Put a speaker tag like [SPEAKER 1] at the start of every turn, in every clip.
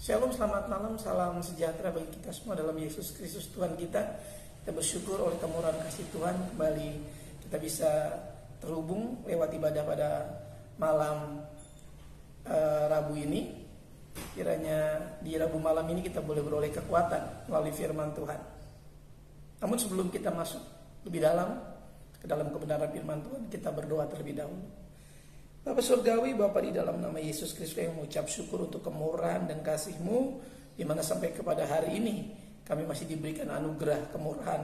[SPEAKER 1] Shalom, selamat malam, salam sejahtera bagi kita semua dalam Yesus Kristus Tuhan kita. Kita bersyukur oleh kemurahan kasih Tuhan kembali kita bisa terhubung lewat ibadah pada malam Rabu ini. Kiranya di Rabu malam ini kita boleh beroleh kekuatan melalui firman Tuhan. Namun sebelum kita masuk lebih dalam ke dalam kebenaran firman Tuhan, kita berdoa terlebih dahulu. Bapa Surgawi, Bapa di dalam nama Yesus Kristus yang mengucap syukur untuk kemurahan dan kasih-Mu, di mana sampai kepada hari ini kami masih diberikan anugerah kemurahan,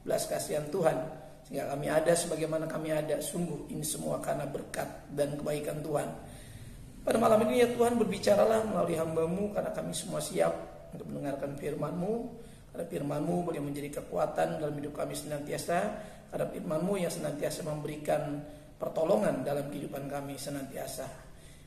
[SPEAKER 1] belas kasihan Tuhan, sehingga kami ada sebagaimana kami ada. Sungguh ini semua karena berkat dan kebaikan Tuhan. Pada malam ini ya Tuhan, berbicaralah melalui hamba-Mu, karena kami semua siap untuk mendengarkan firman-Mu. Karena firman-Mu boleh menjadi kekuatan dalam hidup kami senantiasa. Karena firman-Mu yang senantiasa memberikan pertolongan dalam kehidupan kami senantiasa.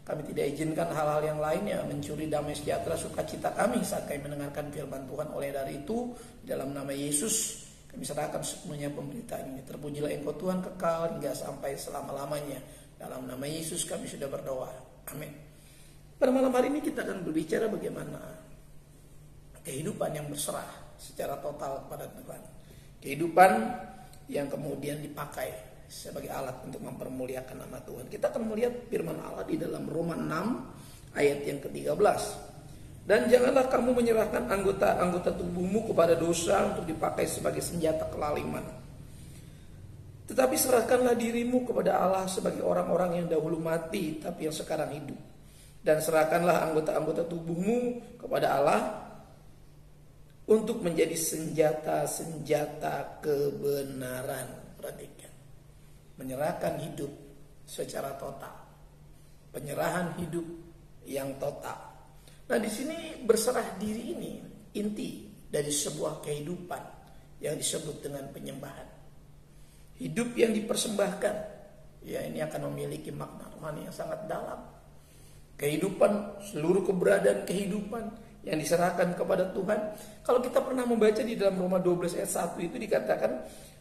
[SPEAKER 1] Kami tidak izinkan hal-hal yang lainnya mencuri damai sejahtera sukacita kami saat kami mendengarkan firman Tuhan. Oleh dari itu, dalam nama Yesus kami serahkan sepenuhnya pemberitaan ini. Terpujilah Engkau Tuhan kekal hingga sampai selama-lamanya. Dalam nama Yesus kami sudah berdoa. Amin. Pada malam hari ini kita akan berbicara bagaimana kehidupan yang berserah secara total kepada Tuhan. Kehidupan yang kemudian dipakai sebagai alat untuk mempermuliakan nama Tuhan. Kita akan melihat firman Allah di dalam Roma 6 ayat yang ke-13. Dan janganlah kamu menyerahkan anggota tubuhmu kepada dosa untuk dipakai sebagai senjata kelaliman. Tetapi serahkanlah dirimu kepada Allah sebagai orang-orang yang dahulu mati tapi yang sekarang hidup. Dan serahkanlah anggota-anggota tubuhmu kepada Allah untuk menjadi senjata-senjata kebenaran. Perhatikan. Menyerahkan hidup secara total. Penyerahan hidup yang total. Nah, di sini berserah diri ini inti dari sebuah kehidupan yang disebut dengan penyembahan. Hidup yang dipersembahkan, ya ini akan memiliki makna rohani yang sangat dalam. Kehidupan, seluruh keberadaan kehidupan yang diserahkan kepada Tuhan. Kalau kita pernah membaca di dalam Roma 12 ayat 1 itu dikatakan,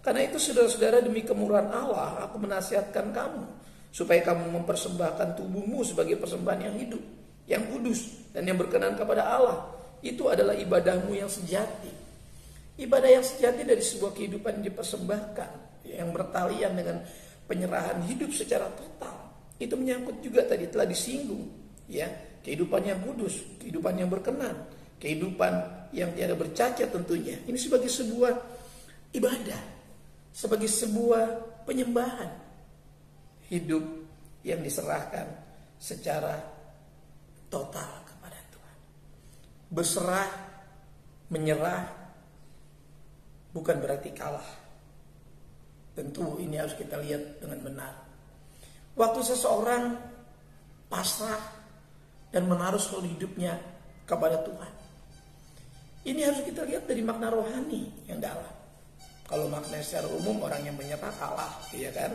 [SPEAKER 1] karena itu saudara-saudara demi kemurahan Allah aku menasihatkan kamu supaya kamu mempersembahkan tubuhmu sebagai persembahan yang hidup, yang kudus dan yang berkenan kepada Allah. Itu adalah ibadahmu yang sejati. Ibadah yang sejati dari sebuah kehidupan yang dipersembahkan, yang bertalian dengan penyerahan hidup secara total. Itu menyangkut juga tadi telah disinggung, ya, kehidupan yang kudus, kehidupan yang berkenan, kehidupan yang tiada bercacat tentunya. Ini sebagai sebuah ibadah, sebagai sebuah penyembahan. Hidup yang diserahkan secara total kepada Tuhan. Berserah, menyerah bukan berarti kalah. Tentu ini harus kita lihat dengan benar. Waktu seseorang pasrah dan menaruh seluruh hidupnya kepada Tuhan, ini harus kita lihat dari makna rohani yang dalam. Kalau makna secara umum, orang yang menyerah kalah, ya kan?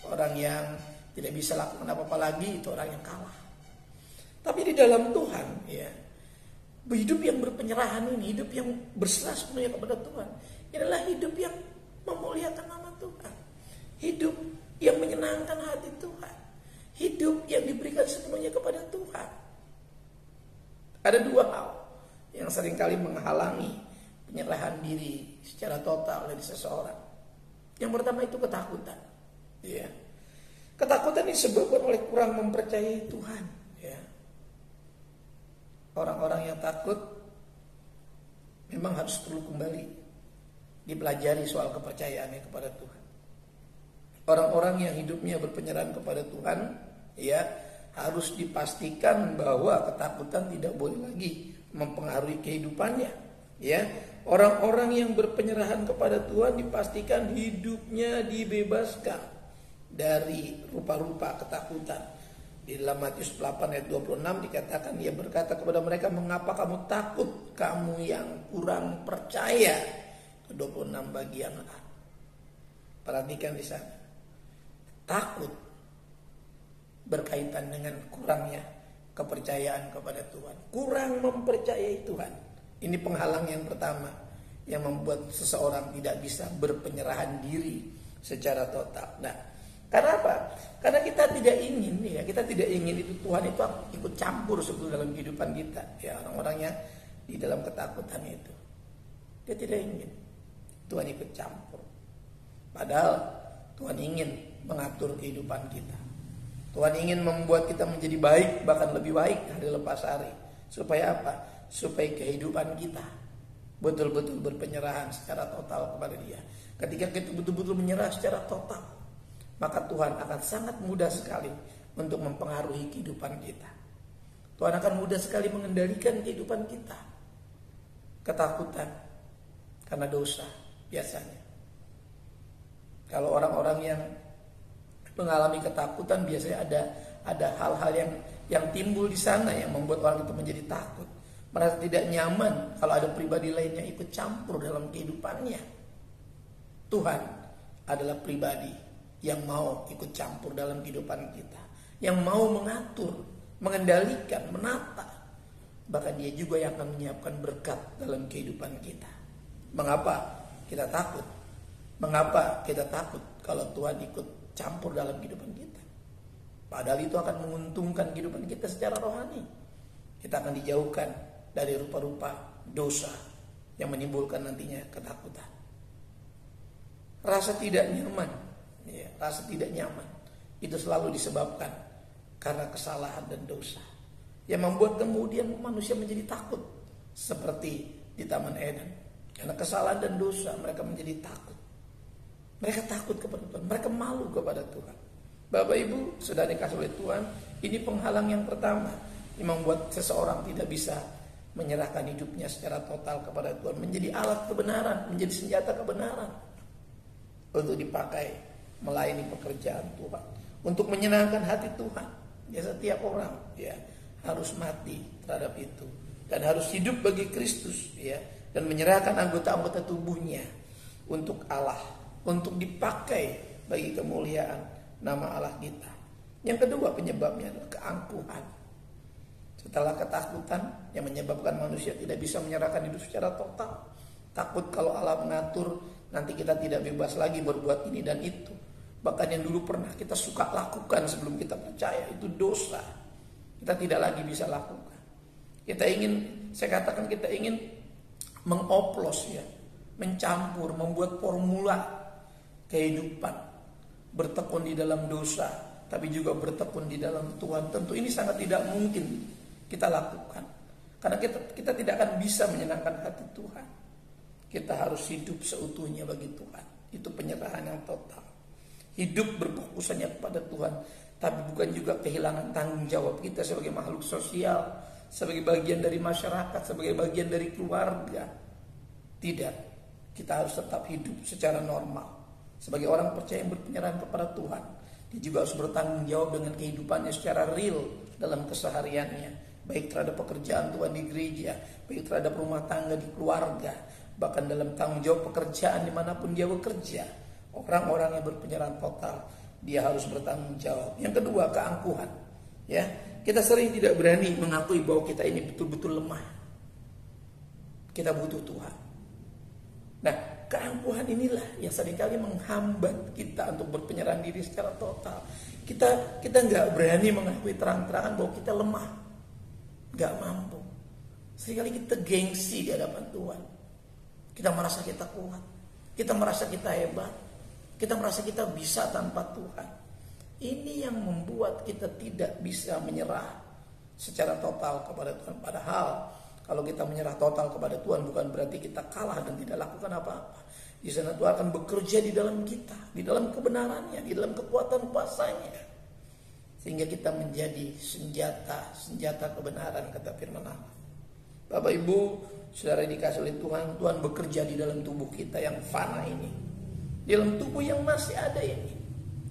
[SPEAKER 1] Orang yang tidak bisa lakukan apa-apa lagi itu orang yang kalah. Tapi di dalam Tuhan, ya, hidup yang berpenyerahan ini, hidup yang berserah sepenuhnya kepada Tuhan, ini adalah hidup yang memuliakan nama Tuhan, hidup yang menyenangkan hati Tuhan, hidup yang diberikan sepenuhnya kepada Tuhan. Ada dua hal yang seringkali menghalangi penyerahan diri secara total dari seseorang. Yang pertama itu ketakutan, ya. Ketakutan disebabkan oleh kurang mempercayai Tuhan, ya. Orang-orang yang takut memang harus perlu kembali dipelajari soal kepercayaannya kepada Tuhan. Orang-orang yang hidupnya berpenyerahan kepada Tuhan, ya, harus dipastikan bahwa ketakutan tidak boleh lagi mempengaruhi kehidupannya, ya. Orang-orang yang berpenyerahan kepada Tuhan dipastikan hidupnya dibebaskan dari rupa-rupa ketakutan. Di dalam Matius 8 ayat 26 dikatakan, dia berkata kepada mereka, mengapa kamu takut, kamu yang kurang percaya. 26 bagian A. Perhatikan di sana. Takut berkaitan dengan kurangnya kepercayaan kepada Tuhan. Kurang mempercayai Tuhan. Ini penghalang yang pertama yang membuat seseorang tidak bisa berpenyerahan diri secara total. Nah, Karena apa? Karena kita tidak ingin ya, kita tidak ingin itu Tuhan itu ikut campur sebetulnya dalam kehidupan kita. Ya, orang-orang yang di dalam ketakutan itu. Dia tidak ingin Tuhan ikut campur. Padahal Tuhan ingin mengatur kehidupan kita. Tuhan ingin membuat kita menjadi baik, bahkan lebih baik hari lepas hari. Supaya apa? Supaya kehidupan kita betul-betul berpenyerahan secara total kepada Dia. Ketika kita betul-betul menyerah secara total, maka Tuhan akan sangat mudah sekali untuk mempengaruhi kehidupan kita. Tuhan akan mudah sekali mengendalikan kehidupan kita. Ketakutan karena dosa biasanya. Kalau orang-orang yang mengalami ketakutan biasanya ada hal-hal yang timbul di sana yang membuat orang itu menjadi takut, merasa tidak nyaman kalau ada pribadi lainnya ikut campur dalam kehidupannya. Tuhan adalah pribadi yang mau ikut campur dalam kehidupan kita, yang mau mengatur, mengendalikan, menata. Bahkan Dia juga yang akan menyiapkan berkat dalam kehidupan kita. Mengapa kita takut? Mengapa kita takut kalau Tuhan ikut campur dalam kehidupan kita? Padahal itu akan menguntungkan kehidupan kita secara rohani. Kita akan dijauhkan dari rupa-rupa dosa yang menimbulkan nantinya ketakutan. Rasa tidak nyaman, ya, rasa tidak nyaman itu selalu disebabkan karena kesalahan dan dosa yang membuat kemudian manusia menjadi takut, seperti di Taman Eden. Karena kesalahan dan dosa mereka menjadi takut. Mereka takut kepada Tuhan, mereka malu kepada Tuhan. Bapak Ibu sudah dikasih oleh Tuhan, ini penghalang yang pertama yang membuat seseorang tidak bisa menyerahkan hidupnya secara total kepada Tuhan, menjadi alat kebenaran, menjadi senjata kebenaran untuk dipakai melayani pekerjaan Tuhan, untuk menyenangkan hati Tuhan. Ya, setiap orang ya harus mati terhadap itu dan harus hidup bagi Kristus ya, dan menyerahkan anggota-anggota tubuhnya untuk Allah, untuk dipakai bagi kemuliaan nama Allah kita. Yang kedua penyebabnya adalah keangkuhan. Setelah ketakutan yang menyebabkan manusia tidak bisa menyerahkan hidup secara total, takut kalau Allah mengatur nanti kita tidak bebas lagi berbuat ini dan itu. Bahkan yang dulu pernah kita suka lakukan sebelum kita percaya itu dosa, kita tidak lagi bisa lakukan. Kita ingin, saya katakan kita ingin mengoplos ya, mencampur, membuat formula kehidupan, bertekun di dalam dosa tapi juga bertekun di dalam Tuhan. Tentu ini sangat tidak mungkin kita lakukan, karena kita tidak akan bisa menyenangkan hati Tuhan. Kita harus hidup seutuhnya bagi Tuhan. Itu penyerahan yang total. Hidup berfokus hanya kepada Tuhan, tapi bukan juga kehilangan tanggung jawab kita sebagai makhluk sosial, sebagai bagian dari masyarakat, sebagai bagian dari keluarga. Tidak, kita harus tetap hidup secara normal. Sebagai orang percaya yang berpenyerahan kepada Tuhan, dia juga harus bertanggung jawab dengan kehidupannya secara real dalam kesehariannya, baik terhadap pekerjaan Tuhan di gereja, baik terhadap rumah tangga di keluarga, bahkan dalam tanggung jawab pekerjaan dimanapun dia bekerja. Orang-orang yang berpenyerahan total, dia harus bertanggung jawab. Yang kedua, keangkuhan. Ya, kita sering tidak berani mengakui bahwa kita ini betul-betul lemah. Kita butuh Tuhan. Nah, keangkuhan inilah yang seringkali menghambat kita untuk berpenyerahan diri secara total. Kita nggak berani mengakui terang-terangan bahwa kita lemah, nggak mampu. Seringkali kita gengsi di hadapan Tuhan. Kita merasa kita kuat, kita merasa kita hebat, kita merasa kita bisa tanpa Tuhan. Ini yang membuat kita tidak bisa menyerah secara total kepada Tuhan. Padahal kalau kita menyerah total kepada Tuhan bukan berarti kita kalah dan tidak lakukan apa-apa. Di sana Tuhan akan bekerja di dalam kita, di dalam kebenarannya, di dalam kekuatan kuasanya, sehingga kita menjadi senjata kebenaran, kata firman Allah. Bapak Ibu, saudara dikasih oleh Tuhan, Tuhan bekerja di dalam tubuh kita yang fana ini, di dalam tubuh yang masih ada ini,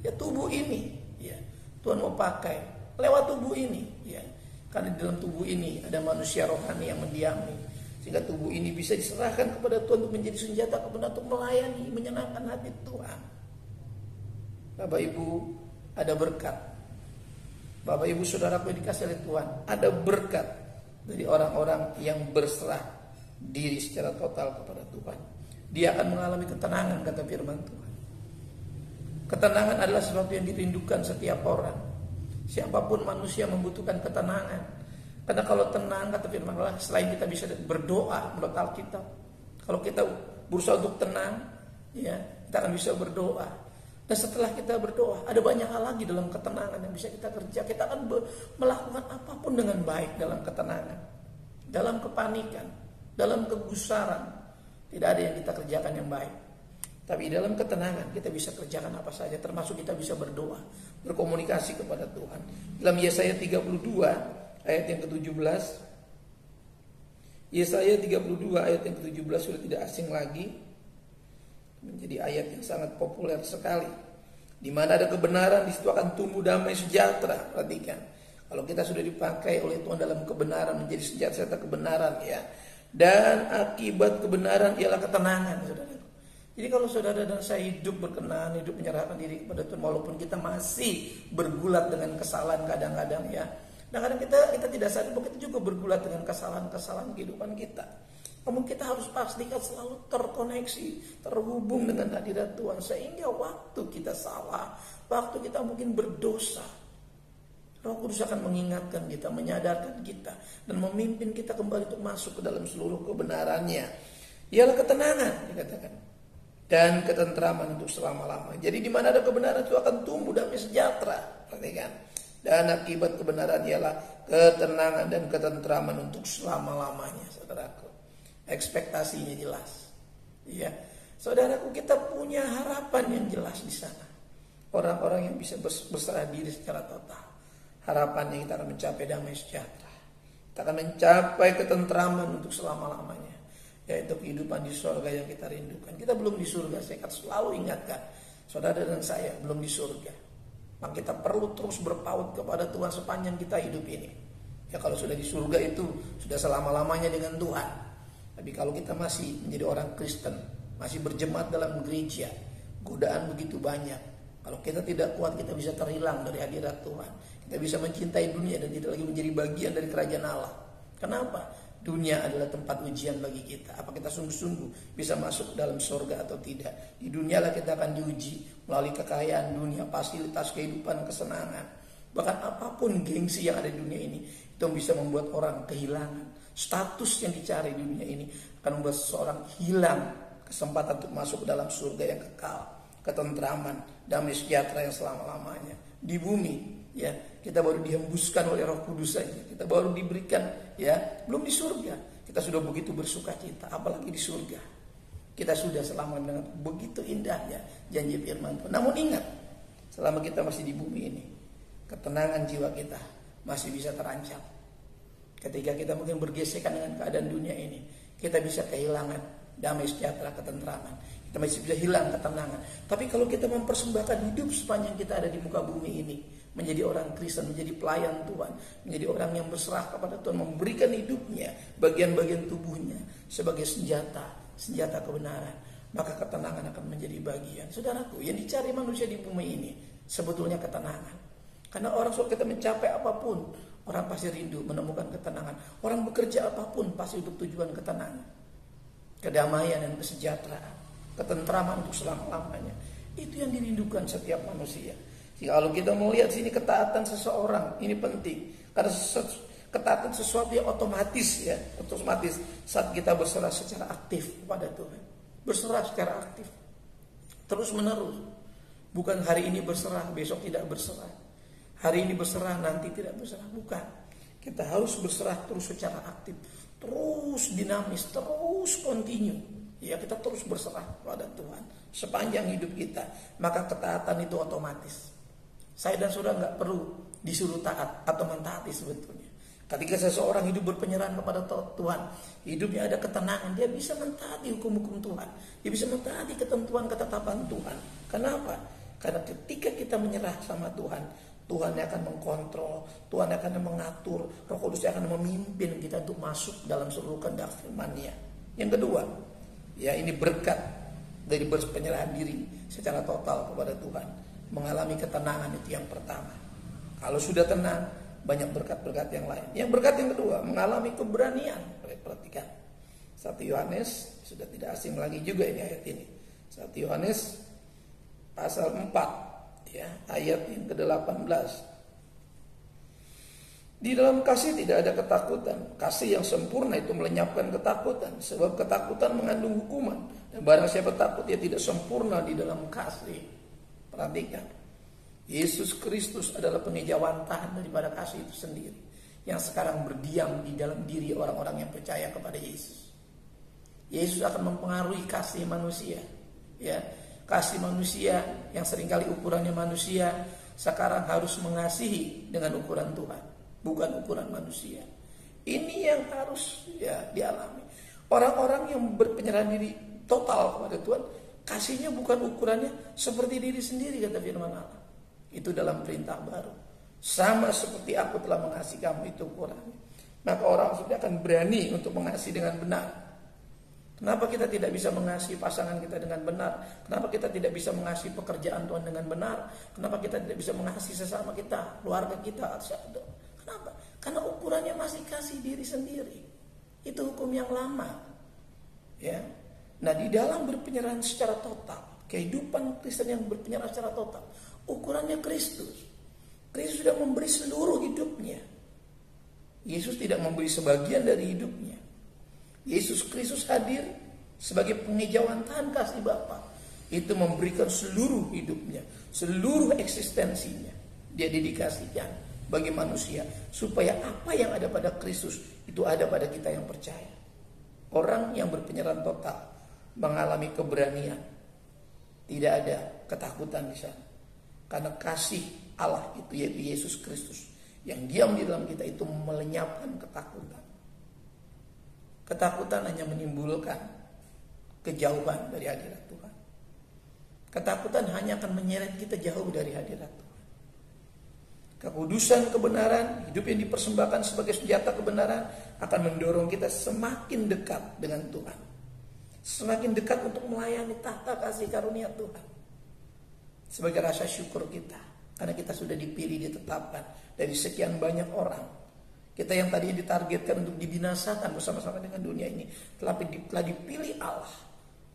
[SPEAKER 1] ya tubuh ini, ya Tuhan mau pakai lewat tubuh ini, ya karena di dalam tubuh ini ada manusia rohani yang mendiami, sehingga tubuh ini bisa diserahkan kepada Tuhan untuk menjadi senjata kebenaran untuk melayani, menyenangkan hati Tuhan. Bapak Ibu, ada berkat. Bapak Ibu saudaraku yang dikasih oleh Tuhan, ada berkat dari orang-orang yang berserah diri secara total kepada Tuhan. Dia akan mengalami ketenangan, kata firman Tuhan. Ketenangan adalah sesuatu yang dirindukan setiap orang. Siapapun manusia membutuhkan ketenangan. Karena kalau tenang, kata firman Allah, selain kita bisa berdoa menurut Alkitab, kalau kita berusaha untuk tenang, ya, kita akan bisa berdoa. Dan setelah kita berdoa, ada banyak hal lagi dalam ketenangan yang bisa kita kerja. Kita akan melakukan apapun dengan baik dalam ketenangan. Dalam kepanikan, dalam kegusaran, tidak ada yang kita kerjakan yang baik. Tapi dalam ketenangan kita bisa kerjakan apa saja, termasuk kita bisa berdoa, berkomunikasi kepada Tuhan. Dalam Yesaya 32 ayat yang ke-17, Yesaya 32 ayat yang ke-17 sudah tidak asing lagi, menjadi ayat yang sangat populer sekali. Di mana ada kebenaran, di situ akan tumbuh damai sejahtera. Perhatikan, kalau kita sudah dipakai oleh Tuhan dalam kebenaran, menjadi senjata kebenaran, ya. Dan akibat kebenaran ialah ketenangan, saudara. Jadi kalau saudara dan saya hidup berkenan, hidup menyerahkan diri kepada Tuhan, walaupun kita masih bergulat dengan kesalahan kadang-kadang, ya. Kadang-kadang kita tidak sadar bahwa kita juga bergulat dengan kesalahan-kesalahan kehidupan kita. Namun kita harus pastikan selalu terkoneksi, terhubung dengan hadirat Tuhan. Sehingga waktu kita salah, waktu kita mungkin berdosa, Roh Kudus akan mengingatkan kita, menyadarkan kita, dan memimpin kita kembali untuk masuk ke dalam seluruh kebenarannya. Ialah ketenangan, dikatakan, dan ketentraman untuk selama-lamanya. Jadi di mana ada kebenaran itu akan tumbuh damai sejahtera. Perhatikan. Dan akibat kebenaran ialah ketenangan dan ketentraman untuk selama-lamanya, saudaraku. Ekspektasinya jelas, ya, saudaraku, kita punya harapan yang jelas di sana. Orang-orang yang bisa berserah diri secara total, harapannya kita akan mencapai damai sejahtera, kita akan mencapai ketentraman untuk selama-lamanya, yaitu kehidupan di surga yang kita rindukan. Kita belum di surga, saya akan selalu ingatkan saudara dan saya, belum di surga. Maka kita perlu terus berpaut kepada Tuhan sepanjang kita hidup ini. Ya, kalau sudah di surga itu sudah selama-lamanya dengan Tuhan. Tapi kalau kita masih menjadi orang Kristen, masih berjemaat dalam gereja, godaan begitu banyak. Kalau kita tidak kuat, kita bisa terhilang dari hadirat Tuhan. Kita bisa mencintai dunia dan tidak lagi menjadi bagian dari kerajaan Allah. Kenapa? Dunia adalah tempat ujian bagi kita. Apa kita sungguh-sungguh bisa masuk dalam surga atau tidak? Di dunia lah kita akan diuji melalui kekayaan dunia, fasilitas kehidupan, kesenangan. Bahkan apapun gengsi yang ada di dunia ini, itu bisa membuat orang kehilangan status yang dicari di dunia ini, akan membuat seseorang hilang kesempatan untuk masuk ke dalam surga yang kekal, ketentraman, damai sejahtera yang selama-lamanya. Di bumi, ya, kita baru dihembuskan oleh Roh Kudus saja. Kita baru diberikan, ya, belum di surga. Kita sudah begitu bersuka cita, apalagi di surga. Kita sudah selama dengan begitu indahnya janji firman Tuhan. Namun ingat, selama kita masih di bumi ini, ketenangan jiwa kita masih bisa terancam. Ketika kita mungkin bergesekan dengan keadaan dunia ini, kita bisa kehilangan damai sejahtera, ketentraman. Kita masih bisa hilang ketenangan. Tapi kalau kita mempersembahkan hidup sepanjang kita ada di muka bumi ini, menjadi orang Kristen, menjadi pelayan Tuhan, menjadi orang yang berserah kepada Tuhan, memberikan hidupnya, bagian-bagian tubuhnya sebagai senjata kebenaran, maka ketenangan akan menjadi bagian. Saudaraku, yang dicari manusia di bumi ini sebetulnya ketenangan. Karena orang suka kita mencapai apapun, orang pasti rindu menemukan ketenangan. Orang bekerja apapun pasti untuk tujuan ketenangan, kedamaian dan kesejahteraan, ketentraman untuk selama-lamanya. Itu yang dirindukan setiap manusia. Jika kalau kita mau lihat sini ketaatan seseorang, ini penting. Karena ketaatan sesuatu yang otomatis, ya, otomatis saat kita berserah secara aktif kepada Tuhan. Berserah secara aktif, terus menerus. Bukan hari ini berserah, besok tidak berserah. Hari ini berserah, nanti tidak berserah. Bukan. Kita harus berserah terus secara aktif, terus dinamis, terus continue. Ya, kita terus berserah kepada Tuhan sepanjang hidup kita. Maka ketaatan itu otomatis. Saya dan saudara nggak perlu disuruh taat atau mentaati sebetulnya. Ketika seseorang hidup berpenyerahan kepada Tuhan, hidupnya ada ketenangan, dia bisa mentaati hukum-hukum Tuhan. Dia bisa mentaati ketentuan ketetapan Tuhan. Kenapa? Karena ketika kita menyerah sama Tuhan, Tuhan yang akan mengkontrol, Tuhan yang akan mengatur, Roh Kudus yang akan memimpin kita untuk masuk dalam seluruh kehendak firman-Nya. Yang kedua, ya, ini berkat dari penyerahan diri secara total kepada Tuhan. Mengalami ketenangan itu yang pertama. Kalau sudah tenang, banyak berkat-berkat yang lain. Yang berkat yang kedua, mengalami keberanian. Perhatikan, 1 Yohanes, sudah tidak asing lagi juga ini ayat ini. 1 Yohanes pasal 4 ya, ayat yang ke-18. Di dalam kasih tidak ada ketakutan. Kasih yang sempurna itu melenyapkan ketakutan, sebab ketakutan mengandung hukuman. Dan barang siapa takut, dia tidak sempurna di dalam kasih. Perhatikan, Yesus Kristus adalah pengejawantahan daripada kasih itu sendiri, yang sekarang berdiam di dalam diri orang-orang yang percaya kepada Yesus. Yesus akan mempengaruhi kasih manusia, ya, kasih manusia yang seringkali ukurannya manusia, sekarang harus mengasihi dengan ukuran Tuhan, bukan ukuran manusia. Ini yang harus ya dialami. Orang-orang yang berpenyerahan diri total kepada Tuhan, kasihnya bukan ukurannya seperti diri sendiri, kata firman Allah. Itu dalam perintah baru. Sama seperti aku telah mengasihi kamu, itu ukurannya. Maka orang sudah akan berani untuk mengasihi dengan benar. Kenapa kita tidak bisa mengasihi pasangan kita dengan benar? Kenapa kita tidak bisa mengasihi pekerjaan Tuhan dengan benar? Kenapa kita tidak bisa mengasihi sesama kita, keluarga kita? Kenapa? Karena ukurannya masih kasih diri sendiri. Itu hukum yang lama. Ya. Nah, di dalam berpenyerahan secara total, kehidupan Kristen yang berpenyerahan secara total, ukurannya Kristus. Kristus sudah memberi seluruh hidupnya. Yesus tidak memberi sebagian dari hidupnya. Yesus Kristus hadir sebagai pengejawantahan kasih Bapa. Itu memberikan seluruh hidupnya, seluruh eksistensinya. Dia dedikasikan bagi manusia, supaya apa yang ada pada Kristus itu ada pada kita yang percaya. Orang yang berpenyerahan total mengalami keberanian. Tidak ada ketakutan di sana. Karena kasih Allah itu, yaitu Yesus Kristus, yang diam di dalam kita itu melenyapkan ketakutan. Ketakutan hanya menimbulkan kejauhan dari hadirat Tuhan. Ketakutan hanya akan menyeret kita jauh dari hadirat Tuhan. Kekudusan kebenaran, hidup yang dipersembahkan sebagai senjata kebenaran, akan mendorong kita semakin dekat dengan Tuhan. Semakin dekat untuk melayani tahta kasih karunia Tuhan. Sebagai rasa syukur kita, karena kita sudah dipilih, ditetapkan dari sekian banyak orang. Kita yang tadinya ditargetkan untuk dibinasakan bersama-sama dengan dunia ini, telah dipilih Allah,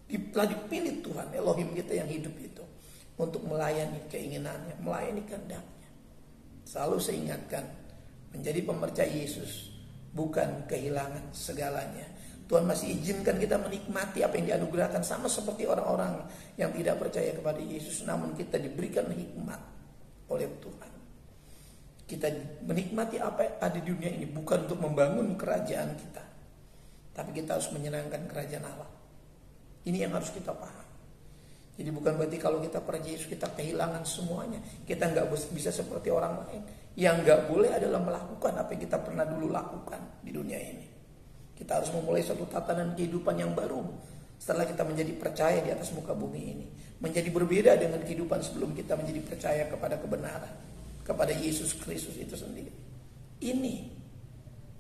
[SPEAKER 1] telah dipilih Tuhan Elohim kita yang hidup itu, untuk melayani keinginannya, melayani kehendaknya. Selalu saya ingatkan, menjadi pepercaya Yesus bukan kehilangan segalanya. Tuhan masih izinkan kita menikmati apa yang dianugerahkan, sama seperti orang-orang yang tidak percaya kepada Yesus, namun kita diberikan hikmat oleh Tuhan. Kita menikmati apa yang ada di dunia ini bukan untuk membangun kerajaan kita, tapi kita harus menyenangkan kerajaan Allah. Ini yang harus kita paham. Jadi bukan berarti kalau kita percaya Yesus kita kehilangan semuanya. Kita nggak bisa seperti orang lain. Yang nggak boleh adalah melakukan apa yang kita pernah dulu lakukan di dunia ini. Kita harus memulai suatu tatanan kehidupan yang baru setelah kita menjadi percaya di atas muka bumi ini. Menjadi berbeda dengan kehidupan sebelum kita menjadi percaya kepada kebenaran, kepada Yesus Kristus itu sendiri. Ini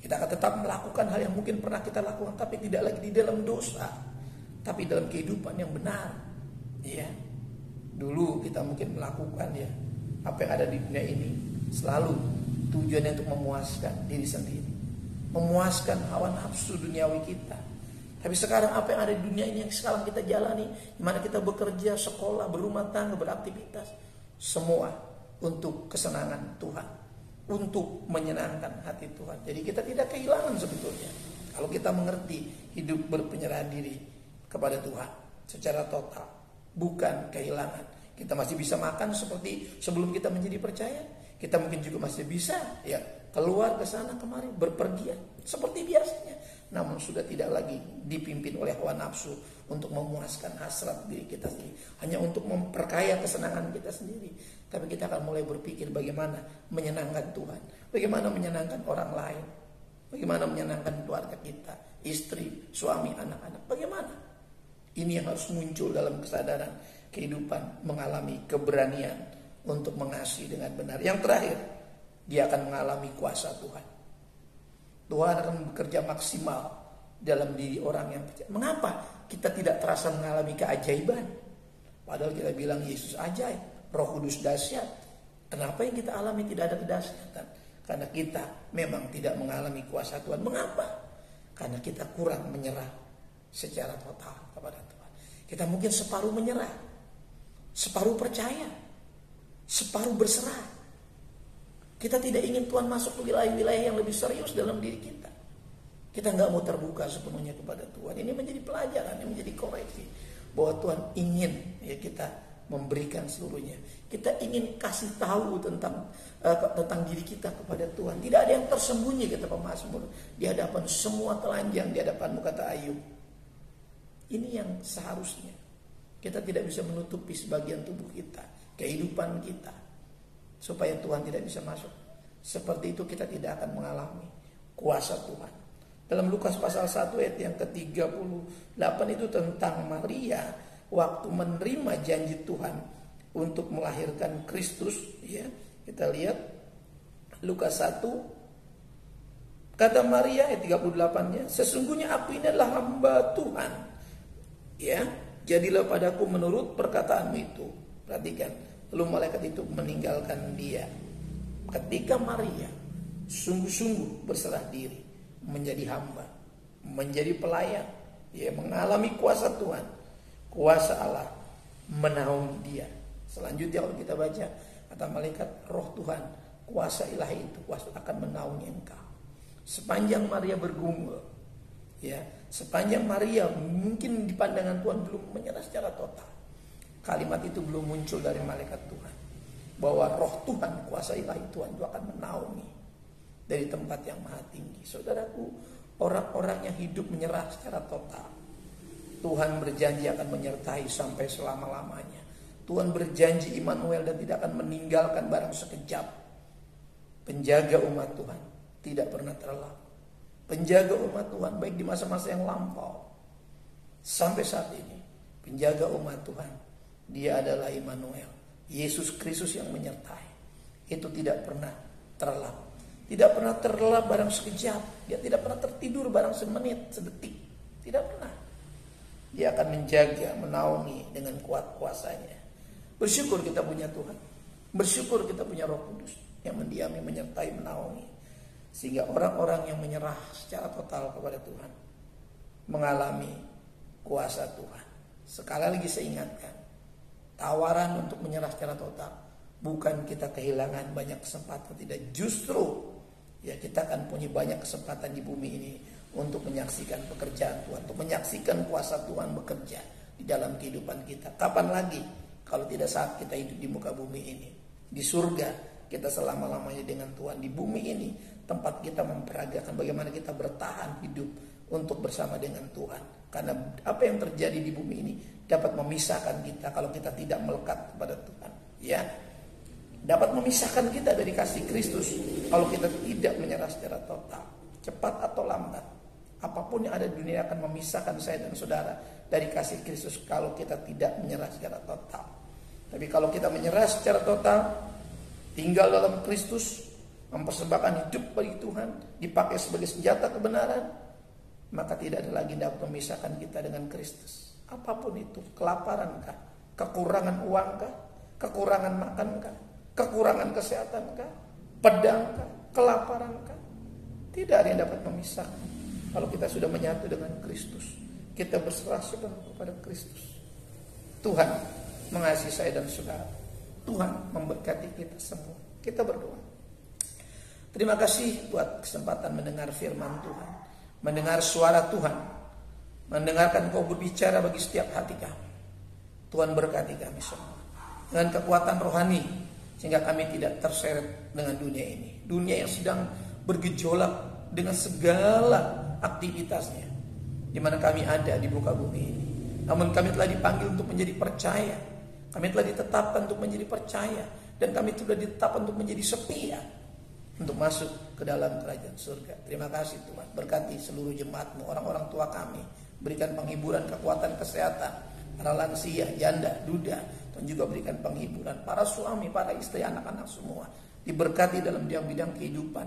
[SPEAKER 1] kita akan tetap melakukan hal yang mungkin pernah kita lakukan, tapi tidak lagi di dalam dosa, tapi dalam kehidupan yang benar. Ya, dulu kita mungkin melakukan ya apa yang ada di dunia ini selalu tujuannya untuk memuaskan diri sendiri, memuaskan hawa nafsu duniawi kita. Tapi sekarang apa yang ada di dunia ini yang sekarang kita jalani, di mana kita bekerja, sekolah, berumah tangga, beraktivitas, semua untuk kesenangan Tuhan, untuk menyenangkan hati Tuhan. Jadi kita tidak kehilangan sebetulnya kalau kita mengerti hidup berpenyerahan diri kepada Tuhan secara total, bukan kehilangan. Kita masih bisa makan seperti sebelum kita menjadi percaya. Kita mungkin juga masih bisa ya keluar ke sana kemari, berpergian seperti biasanya. Namun sudah tidak lagi dipimpin oleh hawa nafsu untuk memuaskan hasrat diri kita sendiri, hanya untuk memperkaya kesenangan kita sendiri. Tapi kita akan mulai berpikir bagaimana menyenangkan Tuhan, bagaimana menyenangkan orang lain, bagaimana menyenangkan keluarga kita, istri, suami, anak-anak, bagaimana. Ini yang harus muncul dalam kesadaran kehidupan, mengalami keberanian untuk mengasihi dengan benar. Yang terakhir, dia akan mengalami kuasa Tuhan. Tuhan akan bekerja maksimal dalam diri orang yang percaya. Mengapa kita tidak terasa mengalami keajaiban? Padahal kita bilang Yesus ajaib, Roh Kudus dahsyat. Kenapa yang kita alami tidak ada kedahsyatan? Karena kita memang tidak mengalami kuasa Tuhan. Mengapa? Karena kita kurang menyerah secara total kepada Tuhan. Kita mungkin separuh menyerah. separuh percaya, separuh berserah. Kita tidak ingin Tuhan masuk ke wilayah-wilayah yang lebih serius dalam diri kita. Kita nggak mau terbuka sepenuhnya kepada Tuhan. Ini menjadi pelajaran, ini menjadi koreksi bahwa Tuhan ingin ya kita memberikan seluruhnya. Kita ingin kasih tahu tentang diri kita kepada Tuhan. Tidak ada yang tersembunyi, kata pemazmur, di hadapan semua telanjang di hadapanmu, kata Ayub. Ini yang seharusnya. Kita tidak bisa menutupi sebagian tubuh kita, kehidupan kita, supaya Tuhan tidak bisa masuk. Seperti itu kita tidak akan mengalami kuasa Tuhan. Dalam Lukas pasal 1 ayat yang ke-38 itu tentang Maria waktu menerima janji Tuhan untuk melahirkan Kristus, ya. Kita lihat Lukas 1, kata Maria ayat 38-nya, sesungguhnya aku ini adalah hamba Tuhan, ya, jadilah padaku menurut perkataanmu itu. Perhatikan, lalu malaikat itu meninggalkan dia. Ketika Maria sungguh-sungguh berserah diri, menjadi hamba, menjadi pelayan, ya, mengalami kuasa Tuhan, kuasa Allah menaungi dia. Selanjutnya kalau kita baca, kata malaikat, roh Tuhan, kuasa ilahi itu, kuasa akan menaungi engkau. Sepanjang Maria bergumul, ya, sepanjang Maria mungkin di pandangan Tuhan belum menyerah secara total, kalimat itu belum muncul dari malaikat Tuhan, bahwa roh Tuhan, kuasa ilahi Tuhan itu akan menaungi dari tempat yang maha tinggi. Saudaraku, orang-orang yang hidup menyerah secara total, Tuhan berjanji akan menyertai sampai selama-lamanya. Tuhan berjanji Immanuel dan tidak akan meninggalkan barang sekejap. Penjaga umat Tuhan tidak pernah terlelap. Penjaga umat Tuhan baik di masa-masa yang lampau sampai saat ini, penjaga umat Tuhan, dia adalah Immanuel, Yesus Kristus yang menyertai. Itu tidak pernah terlelap. Tidak pernah terlelap barang sekejap. Dia tidak pernah tertidur barang semenit, sedetik. Tidak pernah. Dia akan menjaga, menaungi dengan kuat kuasanya. Bersyukur kita punya Tuhan. Bersyukur kita punya Roh Kudus yang mendiami, menyertai, menaungi. Sehingga orang-orang yang menyerah secara total kepada Tuhan mengalami kuasa Tuhan. Sekali lagi saya ingatkan, tawaran untuk menyerah secara total bukan kita kehilangan banyak kesempatan, tidak. Justru ya kita akan punya banyak kesempatan di bumi ini untuk menyaksikan pekerjaan Tuhan, untuk menyaksikan kuasa Tuhan bekerja di dalam kehidupan kita. Kapan lagi kalau tidak saat kita hidup di muka bumi ini? Di surga kita selama-lamanya dengan Tuhan. Di bumi ini tempat kita memperagakan bagaimana kita bertahan hidup untuk bersama dengan Tuhan. Karena apa yang terjadi di bumi ini dapat memisahkan kita kalau kita tidak melekat kepada Tuhan, ya. Dapat memisahkan kita dari kasih Kristus kalau kita tidak menyerah secara total. Cepat atau lambat, apapun yang ada di dunia akan memisahkan saya dan saudara dari kasih Kristus kalau kita tidak menyerah secara total. Tapi kalau kita menyerah secara total, tinggal dalam Kristus, mempersembahkan hidup bagi Tuhan, dipakai sebagai senjata kebenaran, maka tidak ada lagi yang dapat memisahkan kita dengan Kristus. Apapun itu, kelaparankah, kekurangan uangkah, kekurangan makankah, kekurangan kesehatankah, pedangkah, kelaparankah, tidak ada yang dapat memisahkan. Kalau kita sudah menyatu dengan Kristus, kita berserah sepenuhnya kepada Kristus. Tuhan mengasihi saya dan saudara. Tuhan memberkati kita semua. Kita berdoa. Terima kasih buat kesempatan mendengar firman Tuhan, mendengar suara Tuhan, mendengarkan Kau berbicara bagi setiap hati kami. Tuhan berkati kami semua dengan kekuatan rohani, sehingga kami tidak terseret dengan dunia ini, dunia yang sedang bergejolak dengan segala aktivitasnya, di mana kami ada di muka bumi ini. Namun kami telah dipanggil untuk menjadi percaya, kami telah ditetapkan untuk menjadi percaya, dan kami telah ditetapkan untuk menjadi setia, untuk masuk ke dalam kerajaan surga. Terima kasih Tuhan, berkati seluruh jemaat-Mu, orang-orang tua kami, berikan penghiburan, kekuatan, kesehatan, para lansia, janda, duda, dan juga berikan penghiburan para suami, para istri, anak-anak semua diberkati dalam bidang-bidang kehidupan,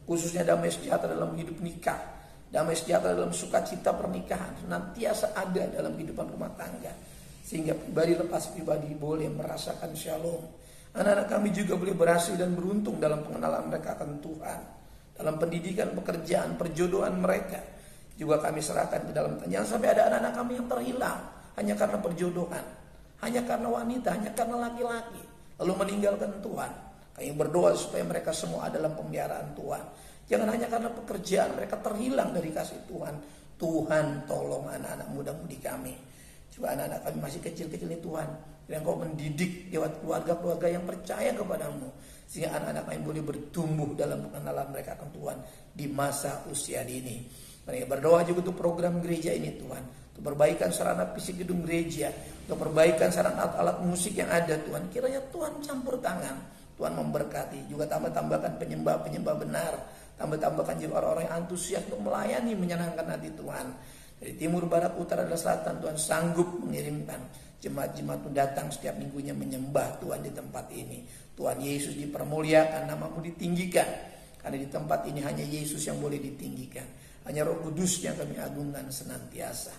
[SPEAKER 1] khususnya damai sejahtera dalam hidup nikah, damai sejahtera dalam sukacita pernikahan senantiasa ada dalam kehidupan rumah tangga, sehingga pribadi lepas pribadi boleh merasakan shalom. Anak-anak kami juga boleh berhasil dan beruntung dalam pengenalan mereka akan Tuhan, dalam pendidikan, pekerjaan, perjodohan mereka juga kami serahkan ke dalam Tuhan. Jangan sampai ada anak-anak kami yang terhilang hanya karena perjodohan, hanya karena wanita, hanya karena laki-laki, lalu meninggalkan Tuhan. Kami berdoa supaya mereka semua dalam pemeliharaan Tuhan. Jangan hanya karena pekerjaan mereka terhilang dari kasih Tuhan. Tuhan tolong anak-anak muda-mudi kami. Juga anak-anak kami masih kecil-kecil ini Tuhan. Dan Engkau mendidik lewat keluarga-keluarga yang percaya kepadamu. Sehingga anak-anak kami boleh bertumbuh dalam pengenalan mereka akan Tuhan di masa usia dini. Kami berdoa juga untuk program gereja ini Tuhan. Untuk perbaikan sarana fisik gedung gereja. Untuk perbaikan sarana alat-alat musik yang ada Tuhan. Kiranya Tuhan campur tangan. Tuhan memberkati. Juga tambahkan penyembah-penyembah benar. Tambahkan juga orang-orang yang antusias untuk melayani, menyenangkan hati Tuhan. Dari timur, barat, utara, dan selatan Tuhan sanggup mengirimkan jemaat-jemaat itu datang setiap minggunya menyembah Tuhan di tempat ini. Tuhan Yesus dipermuliakan, namamu ditinggikan. Karena di tempat ini hanya Yesus yang boleh ditinggikan. Hanya Roh Kudus yang kami agungkan senantiasa.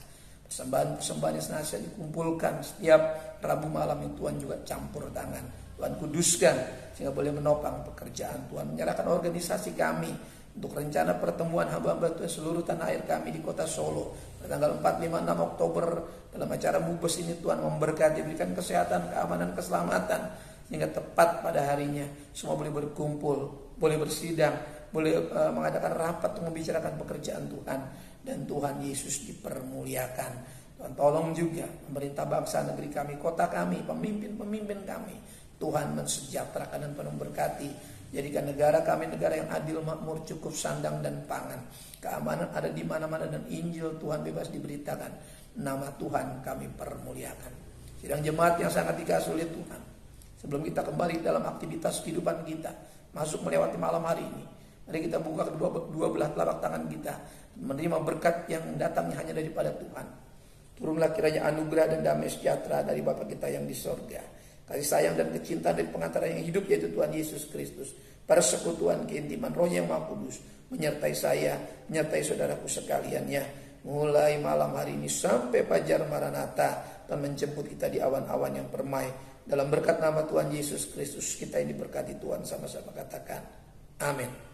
[SPEAKER 1] Persembahan yang senantiasa dikumpulkan setiap Rabu malam yang Tuhan juga campur tangan. Tuhan kuduskan sehingga boleh menopang pekerjaan Tuhan. Menyerahkan organisasi kami untuk rencana pertemuan hamba-hamba Tuhan seluruh tanah air kami di kota Solo. Pada tanggal 4, 5, 6 Oktober dalam acara Mubes ini Tuhan memberkati, berikan kesehatan, keamanan, keselamatan. Sehingga tepat pada harinya semua boleh berkumpul, boleh bersidang, boleh mengadakan rapat untuk membicarakan pekerjaan Tuhan. Dan Tuhan Yesus dipermuliakan. Tuhan tolong juga pemerintah bangsa negeri kami, kota kami, pemimpin-pemimpin kami. Tuhan mensejahterakan dan Tuhan memberkati. Jadikan negara kami negara yang adil, makmur, cukup sandang dan pangan. Keamanan ada di mana-mana dan Injil Tuhan bebas diberitakan. Nama Tuhan kami permuliakan. Sidang jemaat yang sangat dikasihi oleh Tuhan. Sebelum kita kembali dalam aktivitas kehidupan kita, masuk melewati malam hari ini, mari kita buka kedua belah telapak tangan kita, menerima berkat yang datangnya hanya daripada Tuhan. Turunlah kiranya anugerah dan damai sejahtera dari Bapa kita yang di sorga. Kasih sayang dan kecintaan dari pengantar yang hidup yaitu Tuhan Yesus Kristus. Persekutuan keintiman Roh-Nya yang Maha Kudus menyertai saya, menyertai saudaraku sekaliannya. Mulai malam hari ini sampai fajar Maranatha dan menjemput kita di awan-awan yang permai. Dalam berkat nama Tuhan Yesus Kristus kita ini diberkati Tuhan, sama-sama katakan amin.